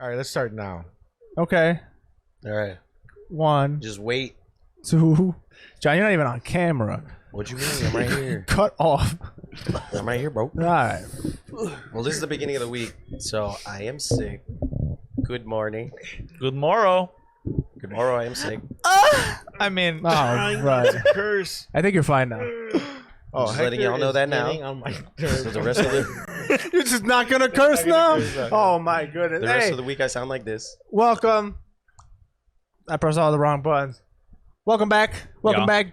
All right, let's start now. Okay. All right. 1, Just wait. 2. John, you're not even on camera. What you mean? I'm right here. Cut off. I'm right here, bro. All right. Well, this is the beginning of the week, so I am sick. Good morning. Good morrow. Good morrow, I am sick. I mean, Oh, right. Curse. I think you're fine now. I'm just letting y'all know that now. On my So the rest of the You're just not gonna curse now? curse now. Oh my goodness. the Hey, rest of the week, I sound like this. welcome. I pressed all the wrong buttons. Welcome back. Welcome Yeah. back,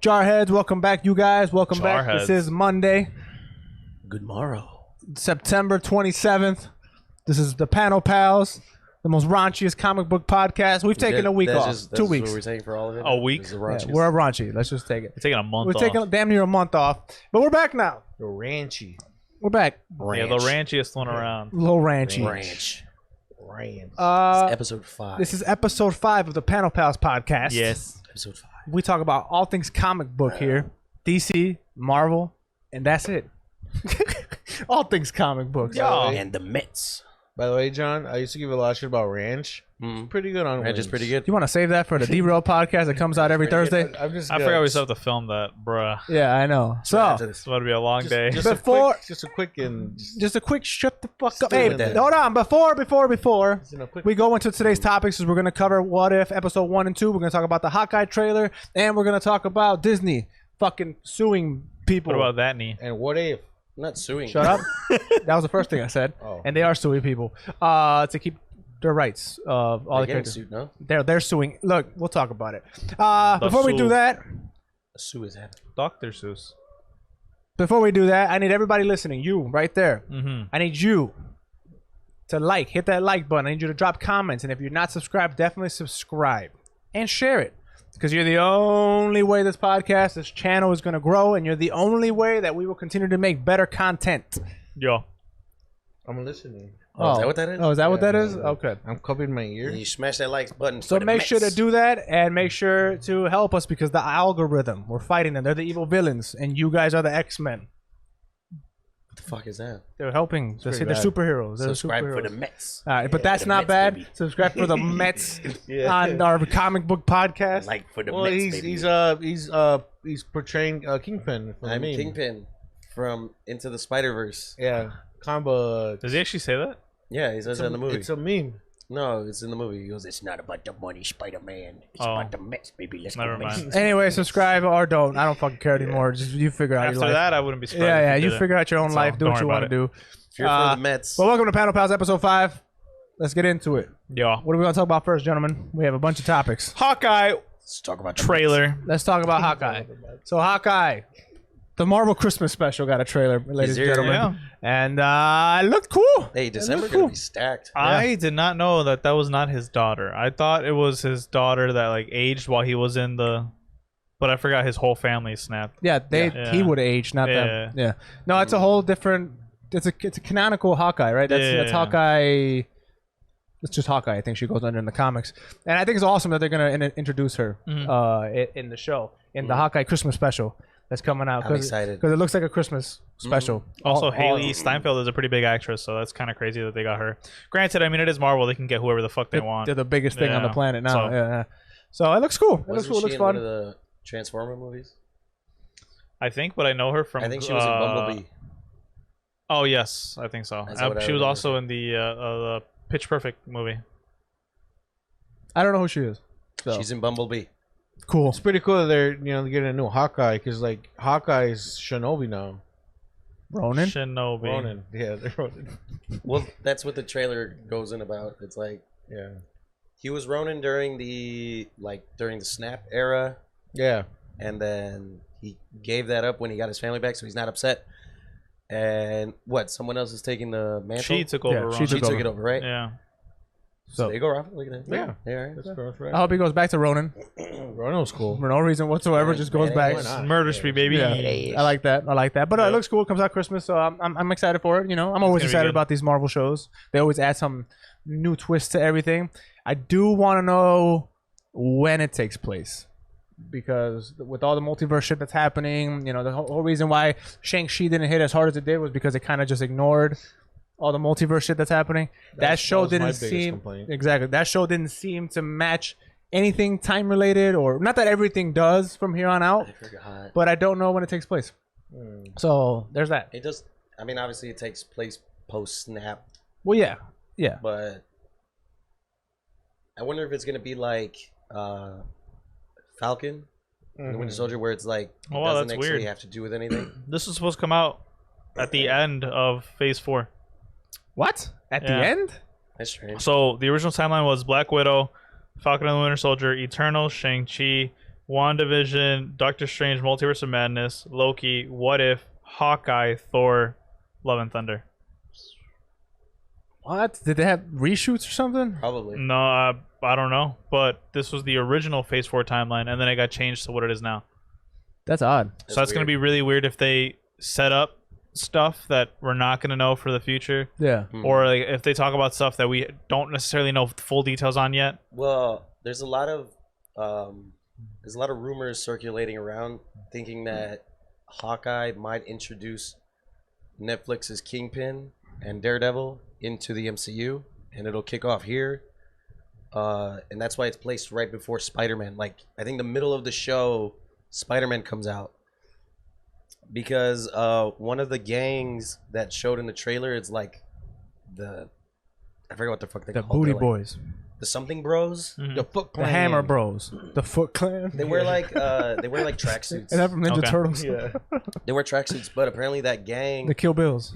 Jarheads. Welcome back, you guys. Welcome back. Jarheads. This is Monday, Good morrow. September 27th. This is the Panel Pals, the most raunchiest comic book podcast. We've taken a week off. That's 2 What weeks. we're taking for all of it. A week? This is the Yeah, raunchiest. we're raunchy. Let's just take it. we're taking a month We're off. taking damn near a month off, but we're back now. You're ranchy. We're back. Yeah, the ranchiest one around. Low ranchy. Ranch. Ranch. Episode 5. This is episode 5 of the Panel Pals podcast. Yes. Episode 5. We talk about all things comic book here. DC, Marvel, and that's it. All things comic books. Yeah. And the Mets. By the way, John, I used to give a lot of shit about ranch. Pretty good on Ranch is wings. pretty good. You want to save that for the Derail podcast that comes out every Thursday? I'm just I forgot we still have to film that, bruh. Yeah, I know. So, After this. It's about to be a long day. Just Before- a quick and just a quick shut the fuck up. do Hey, with that. hold on. Before quick. we go into today's topics, is we're going to cover What If episode 1 and 2. We're going to talk about the Hawkeye trailer, and we're going to talk about Disney fucking suing people. What about that knee? And what if? I'm not suing. Shut up. That was the first thing I said. Oh. And they are suing people to keep their rights of all the They're getting characters. sued, no? They're suing. Look, we'll talk about it. Before we do sue. that, A sue is happening. Dr. Seuss. I need everybody listening, you right there. Mm-hmm. I need you to hit that like button. I need you to drop comments. And if you're not subscribed, definitely subscribe and share it. Because you're the only way this channel is going to grow. And you're the only way that we will continue to make better content. Yo. I'm listening. Oh, is that what that is? Oh, is that what Yeah, that is? yeah. Okay. I'm covering my ears. You smash that like button. So for the make sure to Mets. do that and make sure to help us because the algorithm, we're fighting them. They're the evil villains and you guys are the X-Men. What the fuck is that? They're helping. They're pretty bad. superheroes. They're Subscribe superheroes. for the Mets. All right, but Yeah, that's for the not Mets, bad. baby. Subscribe for the Mets Yeah. on our comic book podcast. Like for the Well, Mets, he's portraying Kingpin. From I'm the meme. Kingpin from Into the Spider-Verse. Yeah, combo. Does he actually say that? Yeah, he says that in the movie. It's a meme. No, it's in the movie. He goes, "It's not about the money, Spider-Man. It's Oh. about the Mets, baby. Let's Never go Mets." mind. Anyway, subscribe or don't. I don't fucking care anymore. Just you figure out After your life. that, I wouldn't be surprised. Yeah, if he you did it. figure out your own So, life. Do don't what you worry want to about do. If you're for the Mets, Well, welcome to Panel Pals episode 5. Let's get into it. Yo. What are we going to talk about first, gentlemen? We have a bunch of topics. Hawkeye let's talk about the trailer. Let's talk about Hawkeye. So Hawkeye, the Marvel Christmas special got a trailer, ladies and there? gentlemen. Yeah. And it looked cool. Mets. Hey, December's cool. gonna be stacked. I did not know that was not his daughter. I thought it was his daughter that like aged while he was in the, but I forgot his whole family snapped. Yeah, Yeah. he would age, not them. Yeah. No, it's a whole different. It's a canonical Hawkeye, right? That's Yeah. Hawkeye. It's just Hawkeye. I think she goes under in the comics, and I think it's awesome that they're gonna introduce her in the show in the Hawkeye Christmas special that's coming out. I'm excited. because it looks like a Christmas special. Also, All- Haley Steinfeld is a pretty big actress, so that's kind of crazy that they got her. Granted, I mean, it is Marvel; they can get whoever the fuck they want. They're the biggest thing on the Yeah. planet now. So- Yeah. So it looks cool. It looks Wasn't cool. It she looks in one fun. of the Transformer movies? I think, but I know her from. I think she was in Bumblebee. Oh yes, I think so. That's what I She was remember. also in the Pitch Perfect movie. I don't know who she is. So. She's in Bumblebee. Cool. It's pretty cool that they're getting a new Hawkeye because like Hawkeye's Shinobi now. Ronan. Shinobi. Ronin. Yeah, they're Ronin. Well, that's what the trailer goes in about. It's like Yeah. he was Ronin during the Snap era, Yeah. and then he gave that up when he got his family back, so he's not upset. And what? Someone else is taking the mantle. She took over. Yeah, Ronan. she She took it over, right? Yeah. So there you go, Rafa. Look at that. Yeah. Yeah. Right. That's right. I hope he goes back to Ronan Ronin was cool. for no reason whatsoever. Yeah, Just goes man, back. why not? Murder Street, baby. Yeah, I like that. But Yeah. it looks cool. It comes out Christmas, so I'm excited for it. I'm always It's gonna be excited good. about these Marvel shows. They always add some new twists to everything. I do want to know when it takes place, because with all the multiverse shit that's happening, the whole reason why Shang-Chi didn't hit as hard as it did was because it kind of just ignored all the multiverse shit that's happening. That show was my didn't biggest seem complaint. exactly. That show didn't seem to match anything time related, or not that everything does from here on out. I forgot. But I don't know when it takes place. So there's that. It does. I mean, obviously, it takes place post snap, Well, yeah. but I wonder if it's gonna be like Falcon, and the Winter Soldier, where it's like it Oh, wow, doesn't that's actually weird. have to do with anything. This is supposed to come out at the end of Phase 4. What? At Yeah. the end? That's strange. So the original timeline was Black Widow, Falcon and the Winter Soldier, Eternal, Shang-Chi, WandaVision, Doctor Strange, Multiverse of Madness, Loki, What If, Hawkeye, Thor, Love and Thunder. What? Did they have reshoots or something? Probably. No, I don't know. But this was the original Phase 4 timeline, and then it got changed to what it is now. That's odd. So that's going to be really weird if they set up stuff that we're not going to know for the future. Yeah. Or like if they talk about stuff that we don't necessarily know full details on yet. Well, there's a lot of rumors circulating around thinking that Hawkeye might introduce Netflix's Kingpin and Daredevil into the MCU, and it'll kick off here. And that's why it's placed right before Spider-Man. Like, I think the middle of the show, Spider-Man comes out. Because one of the gangs that showed in the trailer is like I forget what the fuck they The call Booty it. Like, Boys. the something bros. The Foot The Clan. Hammer Bros. The Foot Clan. They wear like tracksuits. Is that from Ninja Okay. Turtles? They wear tracksuits, but apparently that gang, The Kill Bills.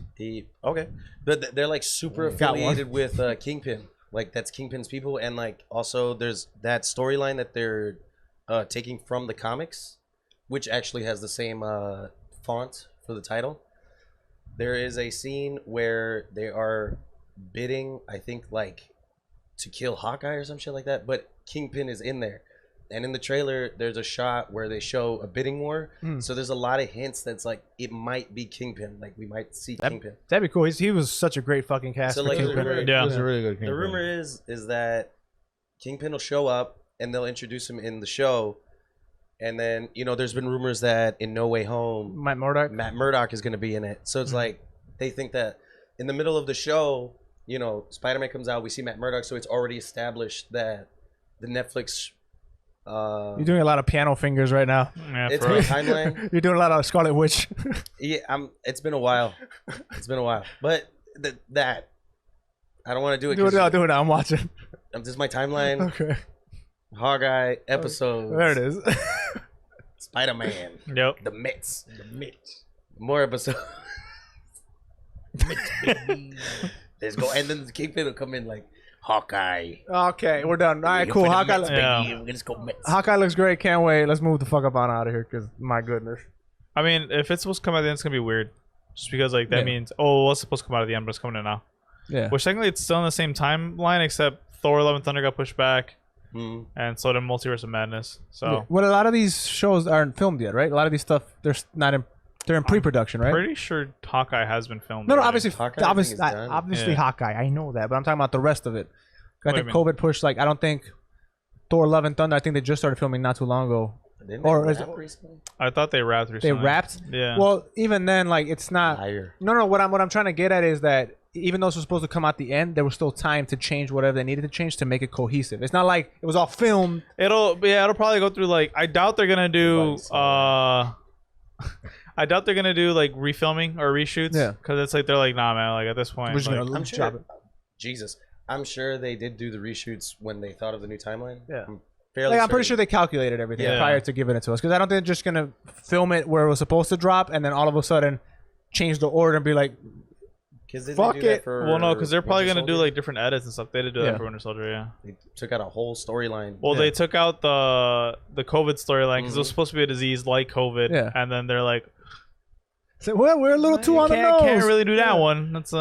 but they're like super Got one. affiliated with Kingpin. Like that's Kingpin's people, and like also there's that storyline that they're taking from the comics, which actually has the same font for the title. There is a scene where they are bidding, I think, like to kill Hawkeye or some shit like that, but Kingpin is in there. And in the trailer, there's a shot where they show a bidding war. So there's a lot of hints that's like it might be Kingpin. Like we might see Kingpin. That'd be cool. He was such a great fucking cast So, for like, Kingpin. Yeah. It was a really good The Kingpin. rumor is that Kingpin will show up and they'll introduce him in the show. And then, there's been rumors that in No Way Home, Matt Murdock. Matt Murdock is going to be in it. So it's like they think that in the middle of the show, Spider-Man comes out, we see Matt Murdock, so it's already established that the Netflix You're doing a lot of piano fingers right now. Yeah, it's for my real. timeline. You're doing a lot of Scarlet Witch. Yeah, it's been a while. But that I don't want to do it. do it 'cause now. Do it now. I'm watching. This is my timeline. Okay. Hawkeye episodes. There it is. Spider-Man. Yep. The Mitts. More episodes. Let's go. And then the Kingpin will come in like Hawkeye. Okay, we're done. All right, cool. Hawkeye, Yeah. Let's go Mets. Hawkeye looks great. Can't wait. Let's move the fuck up on out of here, because my goodness. I mean, if it's supposed to come out at the end, it's going to be weird. Just because, like, that Yeah. means, oh, well, it's supposed to come out at the end, but it's coming in now. Yeah. Which technically it's still in the same timeline, except Thor: Love and Thunder got pushed back, and so did Multiverse of Madness. So Well, a lot of these shows aren't filmed yet, right? A lot of these stuff, they're in pre-production, right? pretty sure Hawkeye has been filmed. No, already. obviously, Hawkeye, I think, is done. obviously Yeah. Hawkeye. I know that, but I'm talking about the rest of it. I What do think you COVID pushed. Like, I don't think Thor: Love and Thunder. I think they just started filming not too long ago. Didn't Or they is rap it- recently? I thought they wrapped They recently. wrapped. Yeah. Well, even then, like, it's not. Liar. No. What I'm trying to get at is that even though this was supposed to come out the end, there was still time to change whatever they needed to change to make it cohesive. It's not like it was all filmed. It'll probably go through like I doubt they're gonna do I doubt they're gonna do like refilming or reshoots. Yeah. Because it's like they're like, nah, man. Like at this point, We're just like, gonna I'm drop sure. it. Jesus. I'm sure they did do the reshoots when they thought of the new timeline. Yeah. I'm fairly Like, I'm pretty certain. sure they calculated everything Yeah. prior to giving it to us, because I don't think they're just gonna film it where it was supposed to drop and then all of a sudden change the order and be like, 'Cause didn't fuck they do that it. for well, no, because they're probably Winter gonna do Soldier? like different edits and stuff. They did do Yeah. that for Winter Soldier, yeah. They took out a whole storyline. Well, Yeah. they took out the COVID storyline because it was supposed to be a disease like COVID, Yeah. and then they're like, so, well, we're a little too on the nose. can't really do that one. That's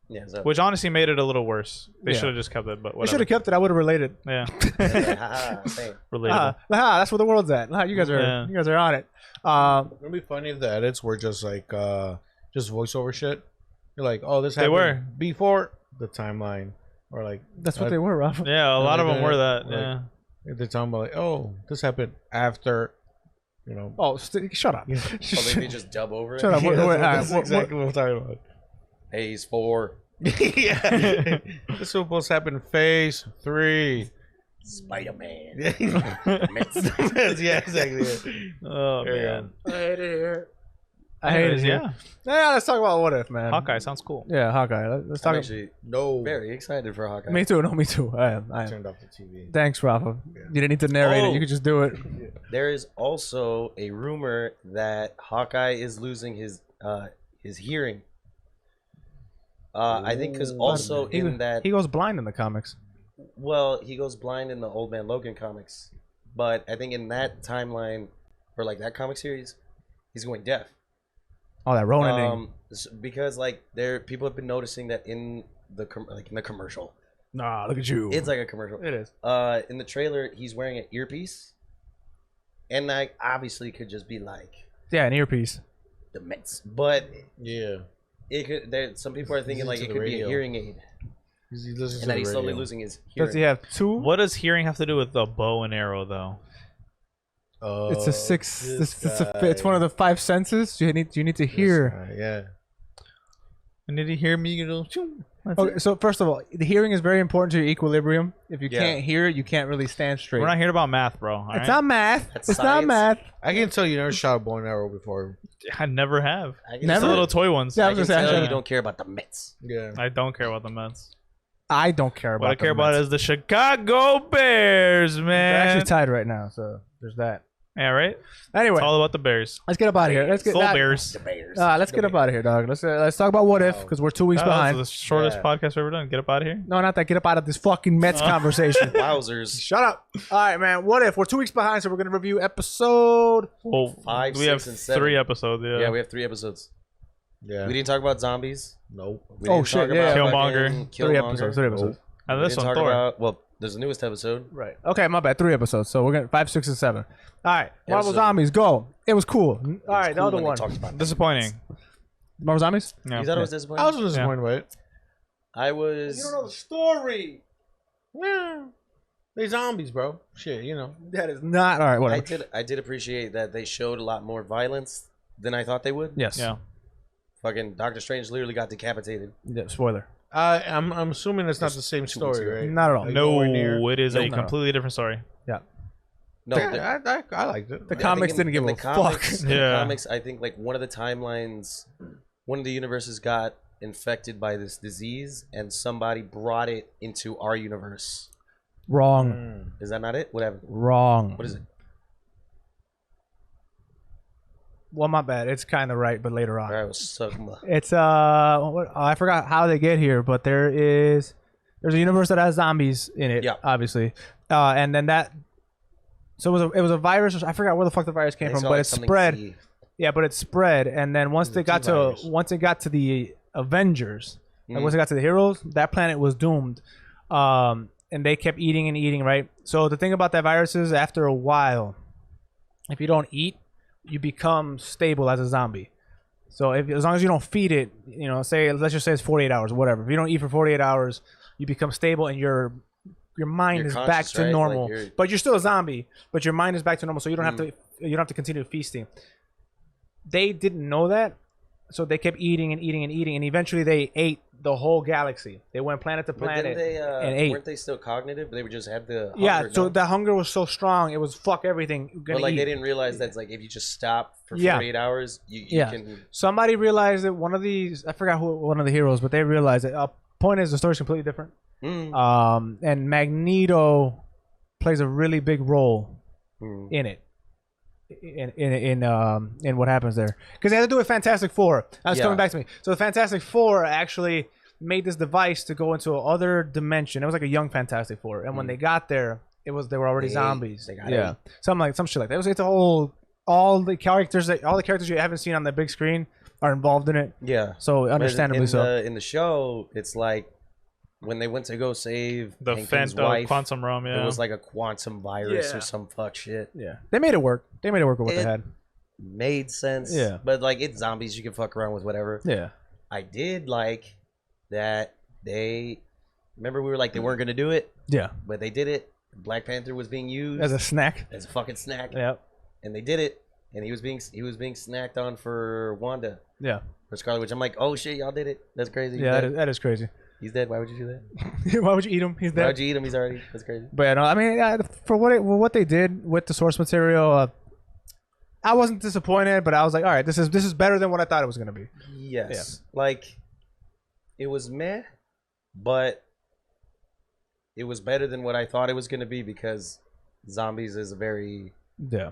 Yeah, so which honestly made it a little worse. They Yeah. should have just kept it, but We should whatever. have kept it. I would have related. Yeah, same. relatable. That's where the world's at. You guys are Yeah. you guys are on it. It'd be funny if the edits were just like just voiceover shit. You're like, oh, this They happened were. before the timeline, or like That's what they were, Rafa. Yeah, a lot of them were that. Like, Yeah. they're talking about like, oh, this happened after, Oh, shut up. Oh, they just dub over it. Shut up. Yeah, Wait, that's all right, that's exactly what I'm talking about. Phase 4. Yeah. This was supposed to happen in phase 3. Spider-Man. Yeah, exactly. Oh There you man. I hate it here. I hate it here. Yeah. Yeah, let's talk about What If, man. Hawkeye sounds cool. Yeah, Hawkeye. Let's I'm talk. actually No. very excited for Hawkeye. Me too. No, me too. I am. Turned off the TV. Thanks, Rafa. Yeah. You didn't need to narrate it. Oh. You could just do it. There is also a rumor that Hawkeye is losing his hearing. I think because also He, in that, he goes blind in the comics. well, he goes blind in the Old Man Logan comics, but I think in that timeline, or like that comic series, he's going deaf. Oh, that Ronin. Because like people have been noticing that in the in the commercial, Nah, look at you. it's like a commercial. It is. In the trailer, he's wearing an earpiece, and like obviously could just be like Yeah, an earpiece. the Mets, but Yeah. it could. Some people are thinking like Listen it to could the be a radio. hearing aid, He listens and to that the he's slowly radio. losing his hearing. Does he have two? What does hearing have to do with the bow and arrow, though? It's a six. This It's one of the 5 senses. You need to hear. guy, yeah. And did he hear me? Okay, so first of all, the hearing is very important to your equilibrium. If you Yeah. can't hear, you can't really stand straight. We're not here about math, bro. all It's right? not math. That's It's not science. math. I can tell you never shot a bow and arrow before. I never have. I can Never? Just the tell- little toy ones. Yeah, I I was can gonna say, tell I you don't care about the Mets. Yeah. I don't care about the Mets. I don't care about. What I care the about Mets. is the Chicago Bears, They're man. actually tied right now, so there's that. Yeah, right? Anyway, It's all about the Bears. let's get up out of here. Let's get Full that- Bears. The Bears. Let's get up out of here, dog. Let's talk about What If, because we're 2 weeks That was behind. the shortest Yeah. podcast we've ever done. Get up out of here. No, not that. Get up out of this fucking Mets conversation. Wowzers. Shut up. All right, man. What If? We're 2 weeks behind, so we're gonna review episode. Well, 5, we have 6, and 7. 3 episodes. Yeah. Yeah, we have 3 episodes. Yeah. We didn't talk about zombies. Nope. We Oh, didn't shit, talk yeah. about Killmonger. fucking 3 episodes. 3 episodes. and We this didn't one, talk Thor. about, well, there's a newest episode. Right. Okay, my bad. 3 episodes. So we're gonna 5, 6, and 7. All right. Marvel Episode- Zombies. Go. It was cool. All It was right. The cool other when they one. talked about it. Disappointing. Marvel Zombies. Yeah. You thought it was I disappointing? was disappointed by it. I was. the story. Yeah. They zombies, bro. Shit, you know. That is not all right. Whatever. I did appreciate that they showed a lot more violence than I thought they would. Yes. Yeah. Fucking Doctor Strange literally got decapitated. Yeah, spoiler. I'm assuming it's not the same Two weeks story, ago. right? Not at all. Like, No, nowhere near. it is a No. completely different story. No, Yeah, I liked it. The I comics think didn't give in a the comics, fuck. in the Yeah. comics, I think like one of the timelines, one of the universes got infected by this disease, and somebody brought it into our universe. Wrong. Is that not it? Whatever. Wrong. What is it? Well, my bad. It's kind of right, but later on. All right, well, suck my- It's I forgot how they get here, but there's a universe that has zombies in it. Yeah. Obviously. And then that. So it was a virus. I forgot where the fuck the virus came It's from, all but like it something spread. C. Yeah, but it spread, and then once It's they a got to T-virus. the Avengers, like Mhm. once they got to the heroes, that planet was doomed, and they kept eating and eating. Right. So the thing about that virus is, after a while, if you don't eat, you become stable as a zombie. So as long as you don't feed it, let's just say it's 48 hours, or whatever. If you don't eat for 48 hours, you become stable, and your mind You're is back conscious, to right? normal. Like, you're- But you're still a zombie, but your mind is back to normal, so you don't have to continue feasting. They didn't know that, so they kept eating and eating and eating, and eventually they ate the whole galaxy. They went planet to But planet. then they and ate. weren't they still cognitive? They just had the Yeah, hunger, so no? the hunger was so strong, it was fuck everything. Gonna But like eat. they didn't realize that's like if you just stop for Yeah. 48 hours, you Yeah. can. Somebody realized that one of these, I forgot who one of the heroes, but they realized that. Point is, the story's completely different. And Magneto plays a really big role in it. In what happens there, because they had to do with Fantastic Four. That's coming back to me. So the Fantastic Four actually made this device to go into another dimension. It was like a young Fantastic Four, and when they got there, they were already They ate. zombies. They got Yeah, ate. some shit like that. It's a whole all the characters you haven't seen on the big screen are involved in it. Yeah. So understandably in so. in the show, it's like when they went to go save The Hankin's wife, Quantum Realm, yeah. it was like a quantum virus Yeah. or some fuck shit. Yeah, they made it work. They made it work with what they It- had. Made sense. Yeah. But like it's zombies, you can fuck around with whatever. Yeah. I did like that they remember we were like they weren't gonna do it, Yeah. but they did it. Black Panther was being used As a snack. as a fucking snack. Yeah. And they did it. And he was being snacked on for Wanda. Yeah. for Scarlet Witch. I'm like, oh shit, y'all did it. That's crazy. Yeah, that is crazy. He's dead. Why would you do that? Why would you eat him? He's Why dead. would you eat him? He's already. That's crazy. But yeah, no, I mean, for what they did with the source material, I wasn't disappointed, but I was like, all right, this is better than what I thought it was gonna be. Yes. Like, it was meh, but it was better than what I thought it was gonna be because zombies is a very Yeah.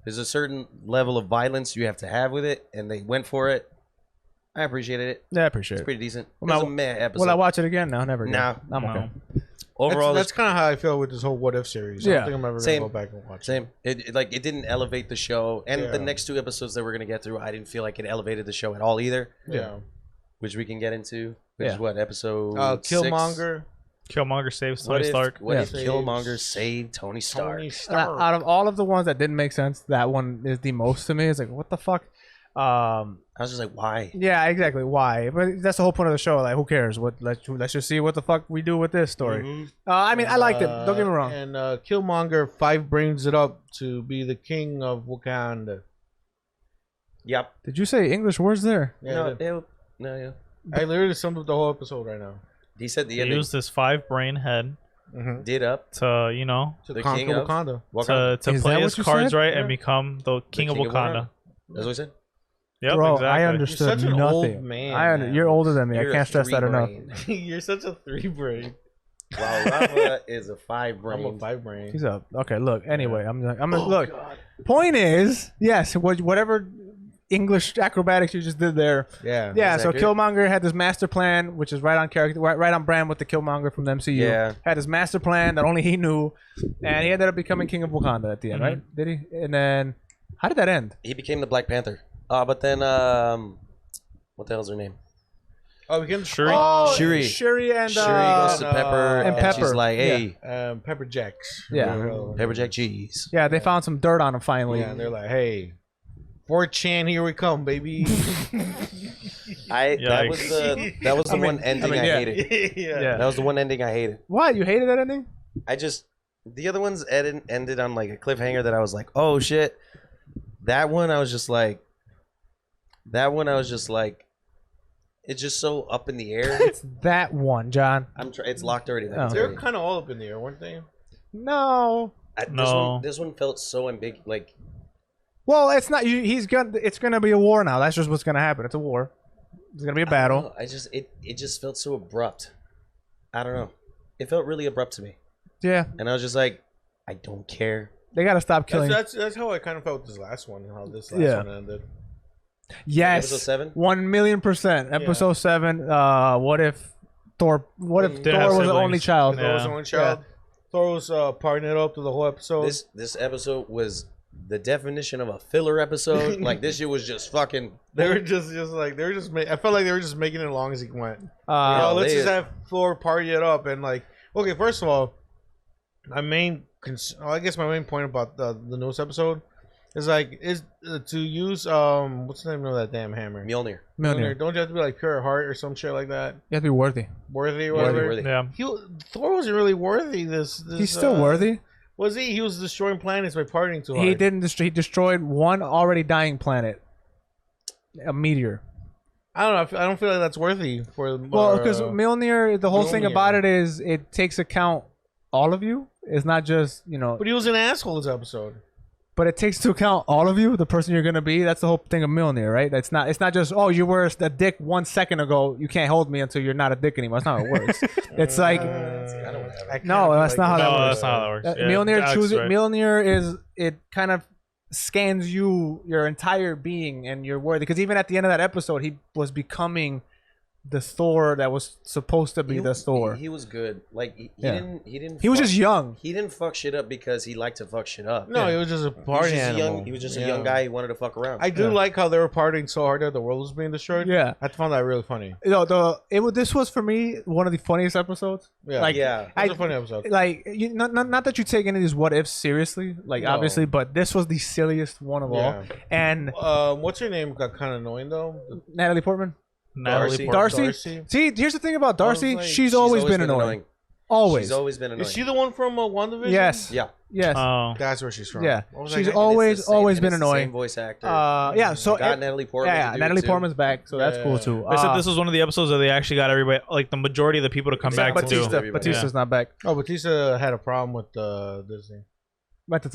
there's a certain level of violence you have to have with it, and they went for it. I appreciated it. Yeah, I appreciate It's it. pretty decent. It Well, was a meh episode. Will I watch it again? No, never again. No. I'm okay. Overall, that's kind of how I feel with this whole What If series. I Yeah. don't think I'm ever Same. gonna go back and watch it. same. It didn't elevate the show, and the Yeah. next 2 episodes that we're gonna get through, I didn't feel like it elevated the show at all either. Yeah. Which we can get into. Which Yeah. is what episode? 6? Killmonger. Killmonger saves What Tony if, Stark. What Yeah. if Killmonger saved Tony Stark? Tony Stark. Out of all of the ones that didn't make sense, that one is the most to me. It's like, what the fuck? I was just like, why? Yeah, exactly. Why? But that's the whole point of the show. Like, who cares? Let's just see what the fuck we do with this story. Mhm. I mean, I liked it. Don't get me wrong. And Killmonger 5 brings it up to be the king of Wakanda. Yep. Did you say English words there? Yeah, No. I literally summed up the whole episode right now. He said the He ending. used his 5 brain head Did up. to To The conquer king of- Wakanda. Wakanda. to Is play that his what you cards said? right Yeah. and become the king of king of Wakanda. That's what he said. Yep, Bro, exactly. I understood You're such an nothing. old man. You're older than me. You're I a can't stress that enough. 3-brain. You're such a 3 brain. Wow, Rafa is a 5-brain. I'm a 5 brain. He's up. Okay, look. Anyway, I'm look. Point is, yes, whatever English acrobatics you just did there. Yeah. Yeah, Is so that good? Killmonger had this master plan, which is right on character, right on brand with the Killmonger from the MCU. Yeah. Had his master plan that only he knew, and he ended up becoming King of Wakanda at the end, right? Did he? And then, how did that end? He became the Black Panther. But then, what the hell's her name? Oh, we can. Shuri? Shuri. Shuri and Shuri goes to and, Pepper, and and Pepper. she's like, hey, Pepper Jacks. Yeah. Pepper Jack cheese. yeah, they found some dirt on him finally. Yeah, and they're like, hey, 4chan, here we come, baby. That was the one ending I yeah. hated. Yeah. That was the one ending I hated. Why you hated that ending? The other ones ended on like a cliffhanger that I was like, oh shit. That one I was just like, it's just so up in the air. It's that one, John. It's locked already. Oh. They're kind of all up in the air, weren't they? No. No. This one felt so ambiguous. Like, Well, it's not. It's gonna be a war now. That's just what's gonna happen. It's a war. It's gonna be a battle. It just felt so abrupt. I don't know. It felt really abrupt to me, Yeah, and I was just like, I don't care. they gotta stop killing. That's how I kind of felt with this last one. How this last Yeah. one ended. Yes, Episode 7? 1,000,000%. Episode 7. What if Thor? What if Didn't have Thor was the siblings. only child? Thor was the Yeah. only child. Thor was partying it up through the whole episode. This episode was the definition of a filler episode. Like, this shit was just fucking. They were just like I felt like they were just making it as long as he went. Uh, Let's they- just have Thor party it up and like. Okay, first of all, I guess my main point about the newest episode is like to use what's the name of that damn hammer? Mjolnir. Mjolnir. Don't you have to be like pure heart or some shit like that? You have to be worthy. Worthy or whatever. Worthy. Yeah. Thor wasn't really worthy. This He's still worthy. Was he? He was destroying planets by partying too hard. He didn't. He destroyed one already dying planet. A meteor. I don't know. I don't feel like that's worthy for. Well, because Mjolnir, the whole thing Mjolnir. about it is it takes account all of you. It's not just But he was an asshole this episode. but it takes into account all of you, the person you're gonna be. That's the whole thing of Mjolnir, right? It's not just you were a dick 1 second ago. You can't hold me until you're not a dick anymore. That's not how it works. It's like no, that's not how that No, works. that's not how that works. Yeah, Mjolnir Alex, chooses. right. Mjolnir is it kind of scans your entire being and your worthy. Because even at the end of that episode, he was becoming the Thor that was supposed to be the Thor. He was good. Like he Yeah. didn't. He was fuck- just young. He didn't fuck shit up because he liked to fuck shit up. No, he was just a He was party just a animal. young. He was just a Yeah. young guy. He wanted to fuck around. I do like how they were partying so hard that the world was being destroyed. Yeah. I found that really funny. This was for me one of the funniest episodes. Yeah. Like, Yeah. It was a funny episode. Like not that you take any of these what ifs seriously, like No. obviously, but this was the silliest one of all. Yeah. And What's her name got kind of annoying though? Natalie Portman, Natalie Darcy. Portman. Darcy. See, here's the thing about Darcy. like- she's always been annoying. Always. She's always been annoying. Is she the one from WandaVision? Yes. Yeah. Yes. Oh. That's where she's from. Yeah. What was She's that? always And always it's been the annoying. Same voice actor. Yeah. So got Natalie Portman. yeah, to do Natalie it too. Portman's back, so that's cool too. They said this was one of the episodes that they actually got everybody, like the majority of the people to come back Except to do. Batista. Batista's not back. Oh, Batista had a problem with Disney.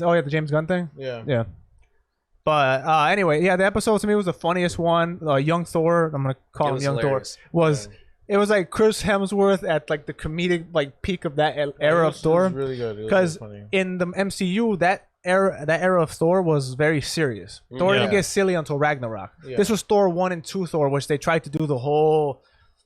Oh yeah, the James Gunn thing. Yeah. Yeah. But anyway, yeah, the episode to me was the funniest one. Young Thor, I'm gonna call It him was Young hilarious. Thor. Was it was like Chris Hemsworth at like the comedic like peak of that era of Thor? It was really good. It was Because really funny. in the MCU, that era of Thor was very serious. Thor didn't Yeah. get silly until Ragnarok. Yeah. This was Thor 1 and 2 Thor, which they tried to do the whole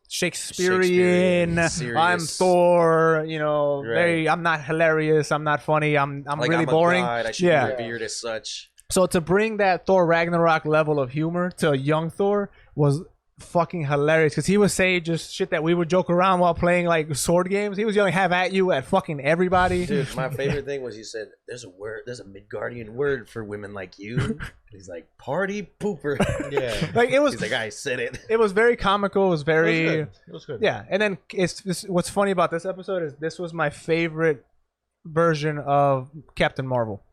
Shakespearean serious. I'm Thor, you know, Right. very I'm not hilarious, I'm not funny, I'm Like, really I'm a boring. god, I should Yeah. be revered as such. So to bring that Thor Ragnarok level of humor to a young Thor was fucking hilarious because he was saying just shit that we would joke around while playing like sword games. He was yelling "have at you" at fucking everybody. Dude, my favorite thing was he said, "There's a Midgardian word for women like you." He's like, "Party pooper." Yeah. Like it was, He's like, "I said it." it was very comical. It was It very, was good. It was good. yeah. And then what's funny about this episode is this was my favorite version of Captain Marvel.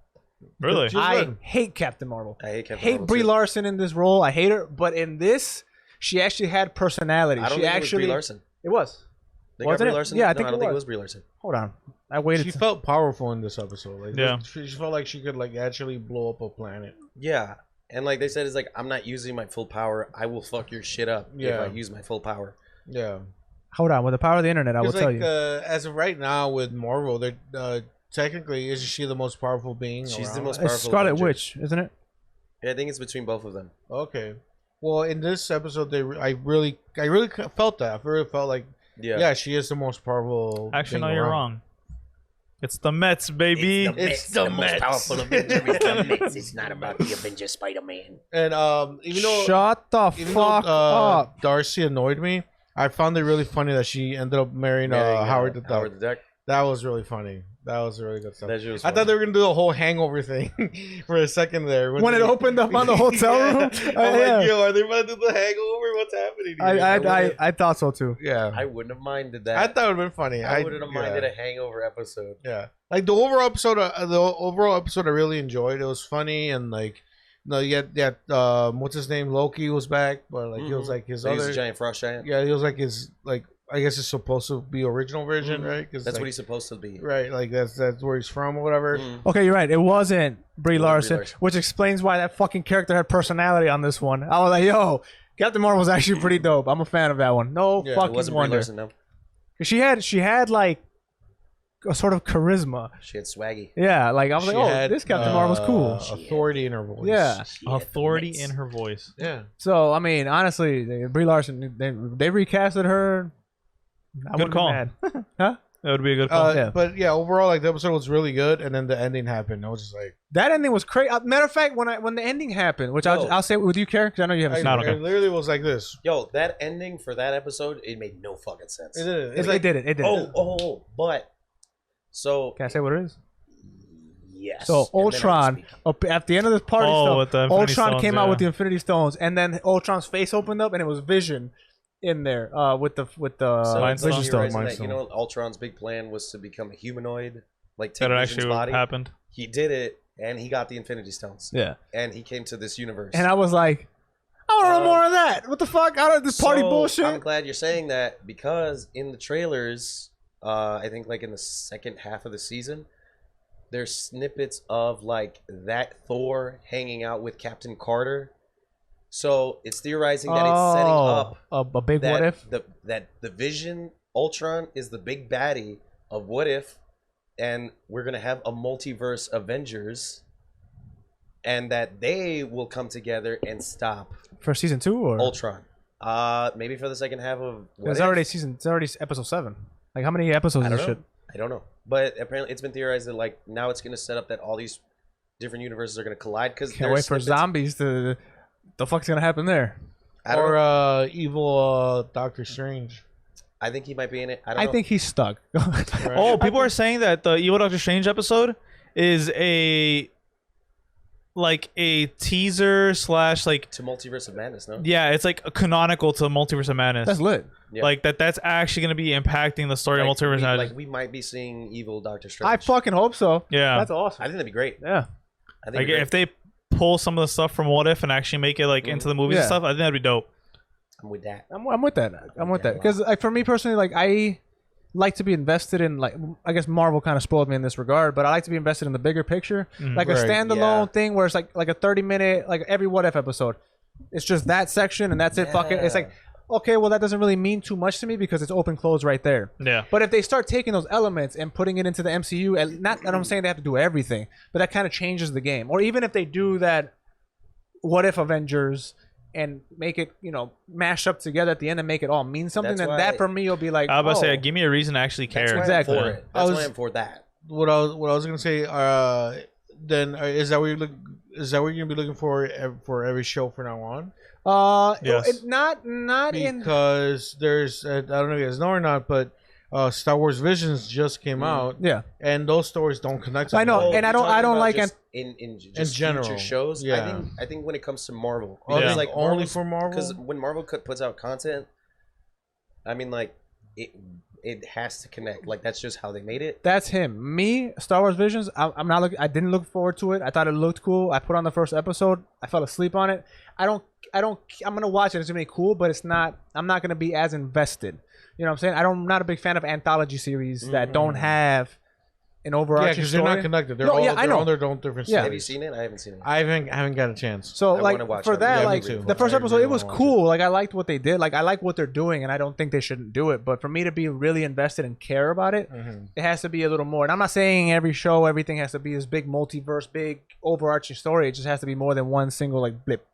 Really? She was I good. hate Captain Marvel. I hate Captain Hate Marvel, Brie too. Larson in this role. I hate her, but in this, she actually had personality. I don't She think actually it was Brie Larson. It was. They got Wasn't Brie it? Larson? Yeah, I No, think I don't it think it was. was Brie Larson. Hold on. I waited. She felt powerful in this episode. Like, Yeah. she felt like she could like actually blow up a planet. Yeah, and like they said, it's like I'm not using my full power. I will fuck your shit up Yeah. if I use my full power. Yeah. Hold on. With the power of the internet, I will Because tell like you. as of right now with Marvel, they're technically isn't she the most powerful being? She's the around? most It's powerful Scarlet Avenger. Witch, isn't it? Yeah, I think it's between both of them. Okay. Well, in this episode, I really felt that. I really felt like Yeah. she is the most powerful. Actually, thing no, you're around. wrong. It's the Mets, baby. It's the most Mets. powerful Avenger is the Mets. It's not about the Avenger Spider-Man. And even though Shut the even fuck though up. Darcy annoyed me, I found it really funny that she ended up marrying Howard the Duck. Howard the Duck. That was really funny. That was really good stuff. That shit was I thought funny. they were gonna do a whole hangover thing for a second there. When it they- opened up on the hotel room? I'm Yeah. like, yo, are they about to do the hangover? What's happening here? I thought so too. Yeah. I wouldn't have minded that. I thought it would have been funny. I wouldn't have minded a hangover episode. Yeah, like the overall episode, I really enjoyed. It was funny and like, no, yet what's his name? Loki was back, but like he was like his So he was other. a giant frost giant. Yeah, he was like his like. I guess it's supposed to be original version, right? Because That's what he's supposed to be. right. Like that's where he's from or whatever. Okay, you're right. It wasn't Brie Larson, Larson. which explains why that fucking character had personality on this one. I was like, yo, Captain Marvel was actually pretty dope. I'm a fan of that one. No Yeah, it It fucking wasn't Brie wonder. Larson, no. 'Cause she had like a sort of charisma. She had swaggy. Yeah, like I was She like, oh, had, this Captain Marvel's cool. Authority in her voice. Yeah. Authority in her voice. Yeah. So I mean, honestly, Brie Larson, they recasted her. I Good wouldn't be call. mad. Huh? That would be a good call. Yeah. But yeah, overall, like the episode was really good, and then the ending happened. I was just like, That ending was crazy. Matter of fact, when the ending happened, which Yo. I'll say with you, Karen, because I know you haven't seen Not it. okay. it literally was like this. Yo, that ending for that episode, it made no fucking sense. It did. It, It's like it did it. It did it. But so Can I say what it is? yes. So And then I Ultron, speak. at the end of this party Oh, stuff, with the Infinity Ultron Stones, came out yeah. with the Infinity Stones, and then Ultron's face opened up, and it was Vision in there with the So Mind it's Stone. theorizing Mind that, Stone. you know, Ultron's big plan was to become a humanoid, like take That Vision's actually body. happened. He did it, and he got the Infinity Stones. Yeah. And he came to this universe. And I was like, I want to know more of that. What the fuck? I don't this party So, bullshit. I'm glad you're saying that because in the trailers, I think like in the second half of the season, there's snippets of like that Thor hanging out with Captain Carter. So it's theorizing that it's setting up a big that what if? that the Vision Ultron is the big baddie of What If, and we're gonna have a multiverse Avengers, and that they will come together and stop For season 2 or Ultron. Maybe for the second half of What it's If? already it's already episode 7. Like how many episodes I is don't this know. shit? I don't know, but apparently it's been theorized that like now it's gonna set up that all these different universes are gonna collide because Can't wait for zombies to. The fuck's gonna happen there? I don't or know. evil Doctor Strange. I think he might be in it. I don't I know. think he's stuck. Oh, people are saying that the Evil Doctor Strange episode is a like a teaser slash like To Multiverse of Madness, no? yeah, it's like a canonical to Multiverse of Madness. That's lit. Yeah. Like that's actually gonna be impacting the story of Multiverse of Madness. Like we might be seeing evil Doctor Strange. I fucking hope so. Yeah. That's I awesome. think that'd be great. Yeah. I think Like it'd be if they pull some of the stuff from What If and actually make it like into the movies and Yeah. stuff, I think that'd be dope. I'm with that. I'm with that. I'm with that Yeah. because for me personally, like I like to be invested in like I guess Marvel kind of spoiled me in this regard, but I like to be invested in the bigger picture, like a Right, standalone yeah. thing where it's like a 30-minute like every What If episode. It's just that section and that's it. Fucking. It's like okay, well that doesn't really mean too much to me because it's open close right there. Yeah. But if they start taking those elements and putting it into the MCU, and not that I'm saying they have to do everything, but that kind of changes the game. Or even if they do that, What If Avengers and make it, mash up together at the end and make it all mean something, That's then why- that for me will be like, I was about to say, oh. give me a reason to actually care. That's why Exactly. I'm for it. I That's was- why I'm for that. What I was gonna say, then is that what you look? Is that what you're gonna be looking for every show from now on? Yes. Not in. Because there's I don't know if you guys know or not, but Star Wars Visions just came out, Yeah, and those stories don't connect. I know, anymore. and I you're don't talking about like just in just general, future shows. yeah. I think when it comes to Marvel, Oh, Yeah. it's like only for Marvel. because when Marvel puts out content, I mean like it has to connect. Like that's just how they made it. That's him. Me, Star Wars Visions. I'm not looking. I didn't look forward to it. I thought it looked cool. I put on the first episode. I fell asleep on it. I don't. I'm gonna watch it. It's gonna be cool, but it's not. I'm not gonna be as invested. You know what I'm saying? I'm not a big fan of anthology series that don't have an yeah, overarching because they're story. not connected. They're No, all yeah, I they're know. on their own different Yeah. stories. Have you seen it? I haven't seen it. I haven't got a chance. So I like wanna watch for it. that, Yeah, me like too. the first I episode, really it was wanna watch cool. Like I liked what they did. Like I like what they're doing, and I don't think they shouldn't do it. But for me to be really invested and care about it, it has to be a little more. And I'm not saying every show, everything has to be this big multiverse, big overarching story. It just has to be more than one single like blip.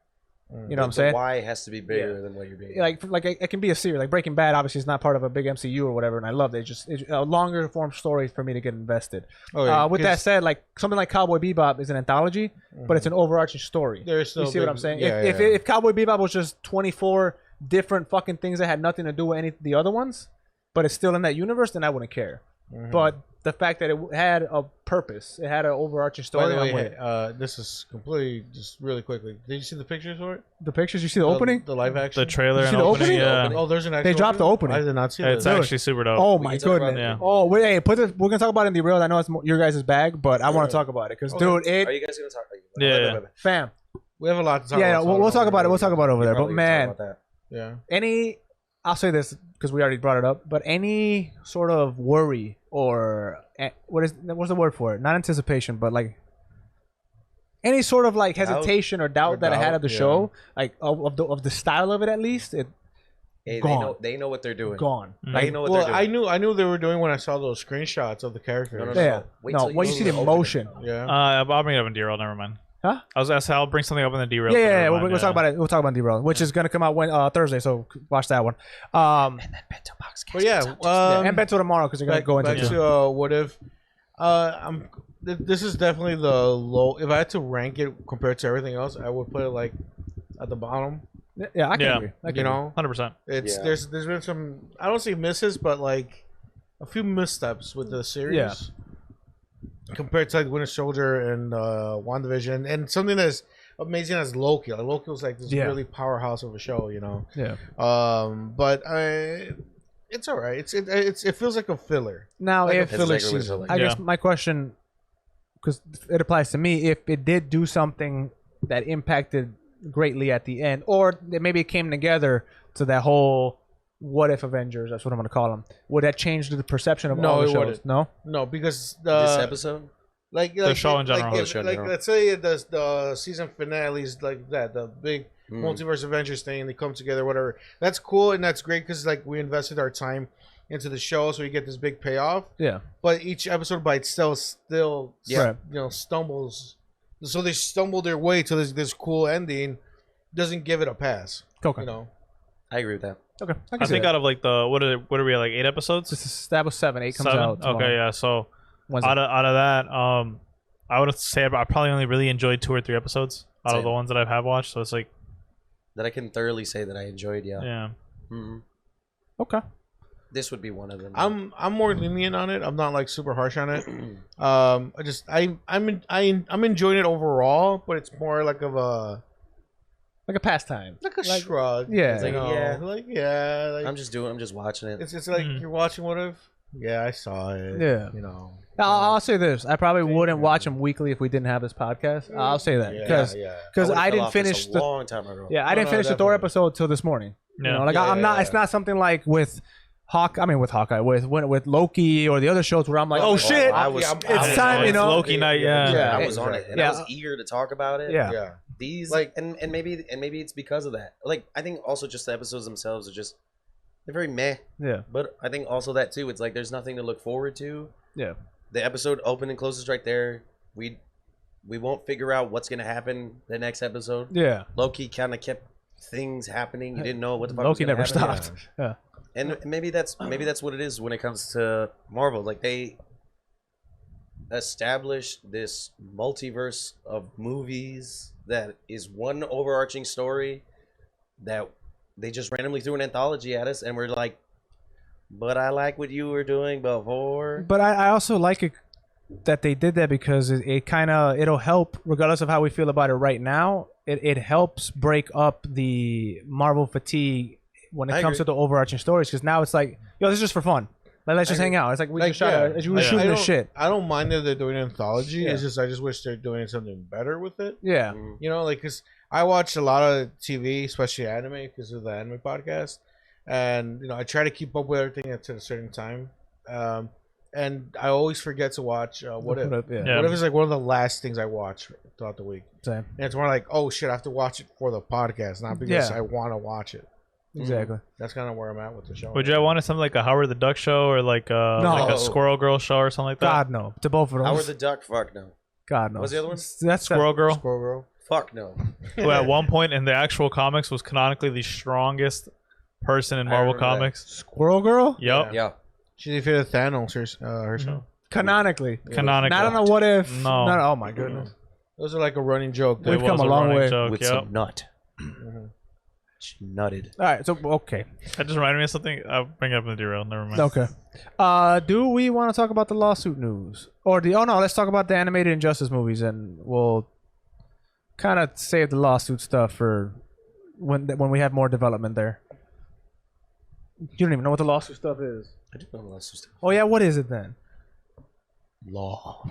You know what I'm The saying? why has to be bigger than what you're being. Like it can be a series. Like Breaking Bad, obviously, is not part of a big MCU or whatever, and I love it. It's a longer form story for me to get invested. Oh, yeah, With that 'cause said, like something like Cowboy Bebop is an anthology, but it's an overarching story. There's You still see what big- I'm saying? yeah, if, yeah. if Cowboy Bebop was just 24 different fucking things that had nothing to do with any of the other ones, but it's still in that universe, then I wouldn't care. But the fact that it had a purpose, it had an overarching By story. the I'm with way, it. this is completely just really quickly. Did you see the pictures for it? The pictures, you see the opening? the live action, The trailer You and see the opening, opening? yeah. Oh, there's an actual. dropped the opening. I did not see It's that. actually super dope. Oh We my can talk about goodness! it. Yeah. Oh wait, hey, we're gonna talk about it in Derailed. I know it's your guys' bag, but I want to talk about it because, dude, Are you guys gonna talk? Yeah. fam, We have a lot to talk yeah, about. no, we'll talk about it. We'll talk about it over there. But Probably man, talk about Yeah. I'll say this because we already brought it up, but any sort of worry or what's the word for it? Not anticipation, but like any sort of like Doubt? hesitation or doubt Or that I had doubt, of the yeah. show, like of the style of it at least, it Hey, Gone. they know what they're doing. gone. They know what Well, they're doing. I knew they were doing when I saw those screenshots of the characters. No. Yeah, Wait no. till When you you see see the the opening. emotion, Yeah. I'll bring it up in derail. Never mind. Huh? I was asking. I'll bring something up in the derail. yeah. We'll talk about it. We'll talk about Derailed, which is gonna come out Thursday. So watch that one. And then Bento Box. But yeah, and Bento tomorrow because they're gonna back, go into back it. to what if this is definitely the low. If I had to rank it compared to everything else, I would put it like at the bottom. Yeah, I can Yeah. agree. I can You agree. know, 100%. it's Yeah. there's been some, I don't say misses, but like a few missteps with the series. Yeah. Compared to like Winter Soldier and WandaVision, and something that's amazing as Loki. Like Loki was like this Yeah. really powerhouse of a show, Yeah. But it's all right. It feels like a filler. Now, Like a if filler exactly what it season. felt I like. guess Yeah. my question, because it applies to me, if it did do something that impacted greatly at the end, or that maybe it came together to that whole what if Avengers, that's what I'm going to call them, would that change the perception of No, all the it shows? wouldn't. No? No, because This episode. like show in general. Like, The show in like general. let's say the season finales like that, the big Mm. multiverse Avengers thing, they come together, whatever. That's cool and that's great because like we invested our time into the show, so we get this big payoff. Yeah. But each episode by itself still, Yeah. Right. stumbles. So they stumble their way to this cool ending. Doesn't give it a pass. Okay. You know. I agree with that. Okay. I think out of like what are we at, like 8 episodes? that was 7. 8 comes 7? out tomorrow. Okay, yeah. So Wednesday. out of that, I would say I probably only really enjoyed 2 or 3 episodes out of Same. the ones that I have watched. So it's like, That I can thoroughly say that I enjoyed. Yeah. yeah. Mhm. Okay. This would be one of them. I'm more lenient on it. I'm not like super harsh on it. I'm enjoying it overall, but it's more like a pastime, like a shrug. Yeah. It's like, like I'm just watching it. it's like you're watching what if. Yeah, I saw it. Yeah. You know. I'll say this: I probably wouldn't watch them weekly if we didn't have this podcast. I'll say that because I didn't finish a long time ago. I didn't finish the Thor definitely. episode till this morning. Yeah. You know, like I'm not. It's not something like with Hawkeye, with Loki or the other shows where I'm like, oh shit, it's time. You know, Loki night. Yeah. I was on it, and I was eager to talk about it. Yeah. These Like- and maybe it's because of that. Like I think also just the episodes themselves are just they're very meh. Yeah. But I think also that too. It's like there's nothing to look forward to. Yeah. The episode open and closes right there. We won't figure out what's gonna happen the next episode. Yeah. Loki kind of kept things happening. You didn't know what the fuck Loki was gonna never happen. stopped. Yeah. And maybe that's what it is when it comes to Marvel. Like they established this multiverse of movies that is one overarching story that they just randomly threw an anthology at us, and we're like, but I like what you were doing before. But I also like it that they did that because it kind of it'll help regardless of how we feel about it right now. It helps break up the Marvel fatigue when it I comes agree. to the overarching stories because now it's like, yo, this is just for fun. Like, let's just hang out. It's like we just shot. We were shooting this shit. I don't mind that they're doing an anthology. Yeah. It's just I just wish they're doing something better with it. Yeah. You know, like because I watch a lot of TV, especially anime, because of the anime podcast, and you know I try to keep up with everything at a certain time, and I always forget to watch What If. Yeah. What If is like one of the last things I watch throughout the week, Same. and it's more like, oh shit, I have to watch it for the podcast, not because Yeah. I want to watch it. Exactly. That's kind of where I'm at with the show. Would you have wanted something like a Howard the Duck show or like a Squirrel Girl show or something like that? God no. To both of Howard those. the Duck, fuck no. God no. What was the other one? That's Squirrel Girl, Squirrel Girl? Fuck no. who at one point in the actual comics was canonically the strongest person in I Marvel remember that. Comics. Squirrel Girl. Yep. Yeah. She defeated Thanos herself. Canonically. Canonically. Not on a what if. No. Oh my goodness. Those are like a running joke. We've It come was a long running way. joke, With yep. some nut. She nutted. All right. So okay. That just reminded me of something. I'll bring it up in the derail. Never mind. Okay. Do we want to talk about the lawsuit news or the? Oh no, let's talk about the animated Injustice movies, and we'll kind of save the lawsuit stuff for when we have more development there. You don't even know what the lawsuit stuff is. I do know the last stuff. Oh yeah, what is it then? Law.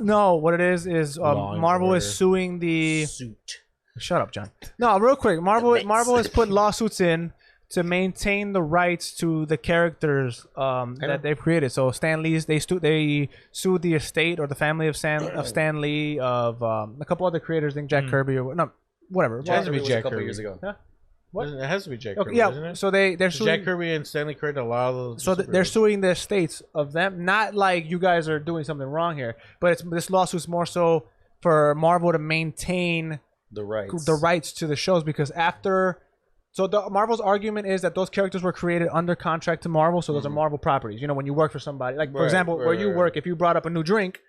No, what it is Law and Marvel order. is suing the. Suit. Shut up, John. No, real quick. Marvel Debates. has put lawsuits in to maintain the rights to the characters that they've created. So Stan Lee's they sued the estate or the family of Stan Lee of a couple other creators, I think Jack Kirby or no whatever. It has to be It was a Jack couple Kirby. years ago. What? It has to be Jack Okay, Kirby, yeah. isn't it? So they're suing. Jack Kirby and Stanley created a lot of those. So they're suing the estates of them. Not like you guys are doing something wrong here, but this lawsuit's more so for Marvel to maintain The rights. the rights to the shows because after. So the Marvel's argument is that those characters were created under contract to Marvel, so those are Marvel properties. You know, when you work for somebody, like for Right, example, where you right. work, if you brought up a new drink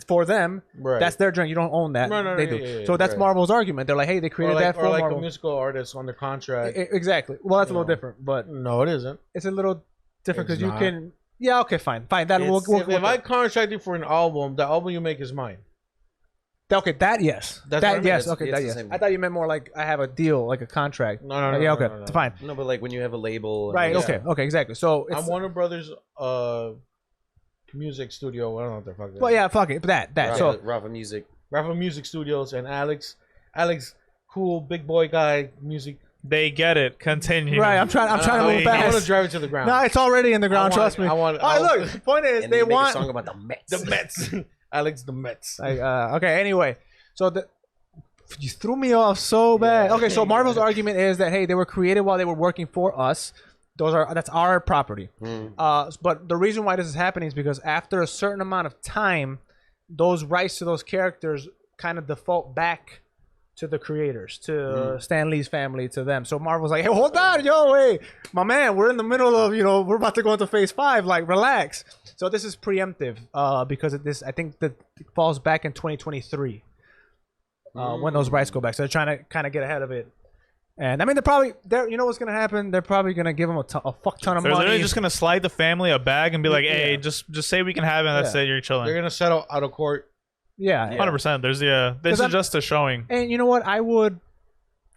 for them, Right. that's their drink. You don't own that. No, They yeah, do. yeah, yeah, So that's right. Marvel's argument. They're like, hey, they created that for or like Marvel. a musical artist on the contract. Exactly. Well, that's a You little know. different, but No, it isn't. it's a little different because It's you not. can. Yeah. Okay. Fine. That It's- If I contract you for an album, the album you make is mine. Okay. That yes. That's That what I mean. yes. It's- Okay. it's That the yes. same I thought you meant more like I have a deal, like a contract. No, no, Yeah. no, Okay. no, no. Fine. No, but like when you have a label. and Right. all Okay. that. Okay. Exactly. So it's. I'm Warner Brothers music studio. I don't know what the fuck. Well, yeah. Fuck it. That. Rafa, So Rafa Music. Rafa Music Studios and Alex, cool big boy guy music. They get it. Continue. right. I'm trying to move I want to fast. drive it to the ground. No, it's already in the ground. want- Trust me. I want- All right, I'll- look. The point is, And they they make want a song about the Mets. the Mets. Alex the Mets. Okay. Anyway, so you threw me off so bad. Yeah. Okay, so Marvel's argument is that hey, they were created while they were working for us. That's our property. But the reason why this is happening is because after a certain amount of time, those rights to those characters kind of default back to the creators, to Stan Lee's family, to them. So Marvel's like, hey, hold on, yo, hey, my man, we're in the middle of, we're about to go into phase 5, like, relax. So this is preemptive because of this, I think that it falls back in 2023 when those rights go back. So they're trying to kind of get ahead of it And I mean, you know what's gonna happen? They're probably gonna give him a fuck ton of They're money. literally just gonna slide the family a bag and be like, "Hey, just say we can have it. And that's it. You're chilling." They're gonna settle out of court. yeah. 100%. There's this is just a showing. And you know what? I would,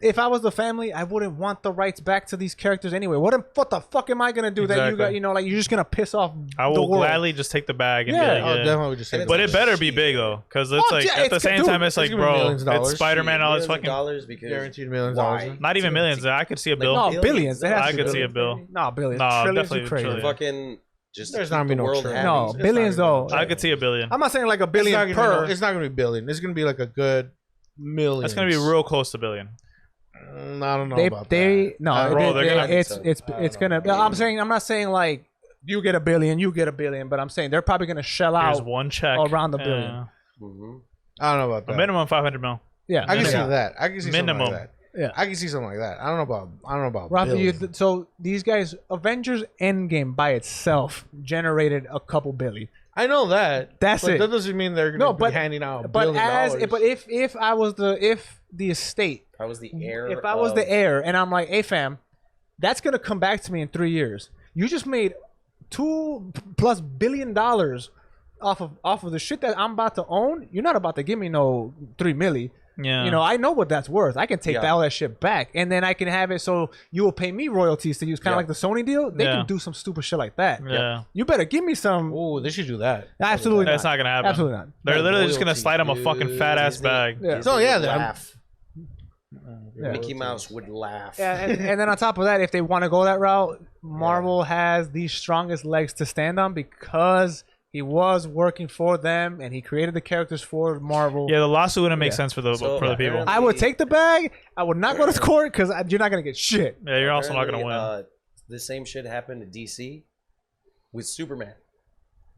if I was the family, I wouldn't want the rights back to these characters anyway. What the fuck am I gonna do that you got? You know, like you're just gonna piss off. I will the world. gladly just take the bag and Yeah. be I'll like, yeah. definitely just say And But that. it better be big though, because it's like yeah, at the it's- same dude, time, it's like, gonna be bro, millions of it's dollars. Spider-Man, all this Millions of fucking, dollars because Guaranteed millions why? of dollars. not even millions. I could see a bill. No, Billions. billions. It has I to could be see a bill. No, billions. No, Trillions definitely are crazy. trillion. Fucking just There's to not keep gonna be the no world trillion. happy. No, It's billions not gonna be though. I could see a billion. I'm not saying like a It's billion not gonna be per. it's not gonna be billion. It's gonna be like a good million. That's gonna be real close to billion. I don't know about they that. no, I don't Bro, know. they're gonna- it's gonna. I'm not saying like you get a billion, you get a billion, but I'm saying they're probably gonna shell Here's out one check around the billion. Mhm. I don't know about A that. minimum 500 mil. Yeah, I can see minimum. that. I can see something Minimum. like that. Yeah. I can see something like that. I don't know about. Rafa, billion. so these guys, Avengers Endgame by itself generated a couple billion. I know that. That's but it. That doesn't mean they're gonna be handing out. But $1 billion. if I was the estate, I was the heir. if I was the heir, and I'm like, hey fam, that's gonna come back to me in 3 years. You just made $2+ billion off of the shit that I'm about to own. You're not about to give me no 3 milli. Yeah. You know, I know what that's worth. I can take all that shit back, and then I can have it so you will pay me royalties to use, kind of like the Sony deal. They can do some stupid shit like that. Yeah. You better give me some. Oh, they should do that. Absolutely That's not gonna happen. Absolutely not. They're literally just gonna Royalty, slide him a fucking dude. fat ass Disney- bag. Yeah. Disney So, yeah, would I'm- laugh. Yeah. Mickey Mouse would laugh. And then on top of that, if they want to go that route, Marvel has the strongest legs to stand on because he was working for them and he created the characters for Marvel. Yeah, the lawsuit wouldn't make Yeah. sense for the So, people. apparently- I would take the bag. I would not go to court because you're not gonna get shit. Yeah, you're also not gonna Apparently, win. The same shit happened to DC with Superman,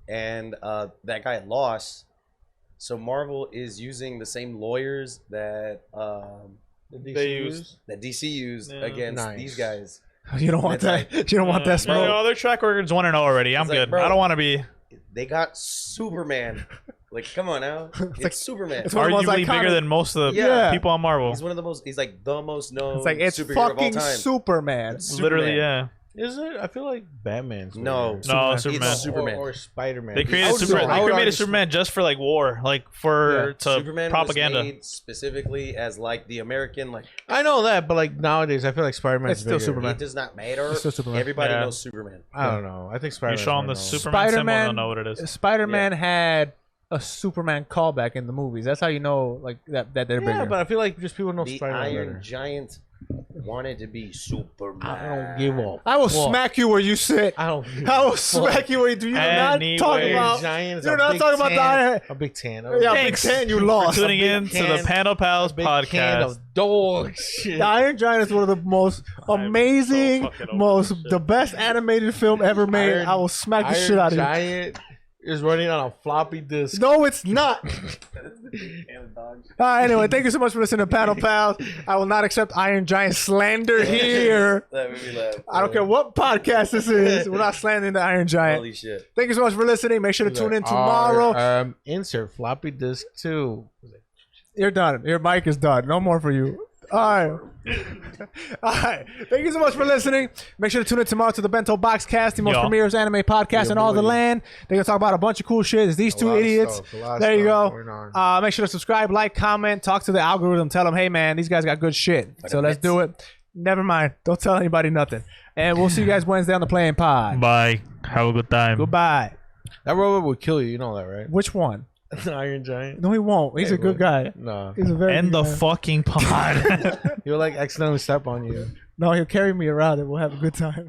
and that guy lost. So Marvel is using the same lawyers that They used. DC used Yeah. against Nice. these guys. You don't want That's that. You don't want that Yeah, smoke. no, their track record's 1-0 already. I'm It's like, good. bro, I don't want to be They got Superman. Like, come on now, it's like- Superman. it's one of the most arguably bigger iconic- than most of the Yeah. people on Marvel. He's one of the most. He's like the most known. It's like it's superhero of all fucking time. Superman. Literally, Superman. yeah. Is it? I feel like Batman's. No, No, It's Superman. Superman. Or Spider-Man. They I created would Super. say- I They would created argue Superman just for like war, like for to Superman propaganda. was made specifically as like the American. Like, I know that, but like nowadays, I feel like Spider-Man's It's still bigger. Superman. it does not matter. It's still Superman. Everybody Yeah. knows Superman. I don't know. I think You Spider-Man. show them the Superman symbol, Spider-Man- they'll know what it is. Spider-Man had a Superman callback in the movies. That's how you know like that they're Yeah, bigger. but I feel like just people know The Spider-Man Iron better. Giant wanted to be Superman. I don't give a. I will fuck. smack you where you sit. I don't. Give I a will fuck. smack you where you do. You're not Anyway. talking about. Iron Giant is You're a not big talking about the tan. Iron. A big tan. Yeah, Thanks Big Ten, you lost. Tuning big in to can- the Panel Pals Big can podcast. of dog shit. The Iron Giant is one of the most amazing, so fucking over most this shit. the best animated film ever made. Iron- I will smack the Iron shit out of you. Giant is running on a floppy disk. No, it's not. Anyway, thank you so much for listening to Panel Pals. I will not accept Iron Giant slander here. That made me laugh. I don't care what podcast this is. We're not slandering the Iron Giant. Holy shit. Thank you so much for listening. Make sure to tune in tomorrow. Insert floppy disk too. You're done. Your mic is done. No more for you. All right. All right. Thank you so much for listening. Make sure to tune in tomorrow to the Bento Box Cast, the most Yo. premier anime podcast in all the land. They're going to talk about a bunch of cool shit. It's these two idiots. There you go. Make sure to subscribe, like, comment, talk to the algorithm. Tell them, hey, man, these guys got good shit. So let's do it. Never mind. Don't tell anybody nothing. And we'll see you guys Wednesday on the Playing Pod. Bye. Have a good time. Goodbye. That robot would kill you. You know that, right? Which one? Iron Giant. No, he won't. He's a good guy. No. He's a very End good the guy. fucking pod. He'll like accidentally step on you. No, he'll carry me around and we'll have a good time.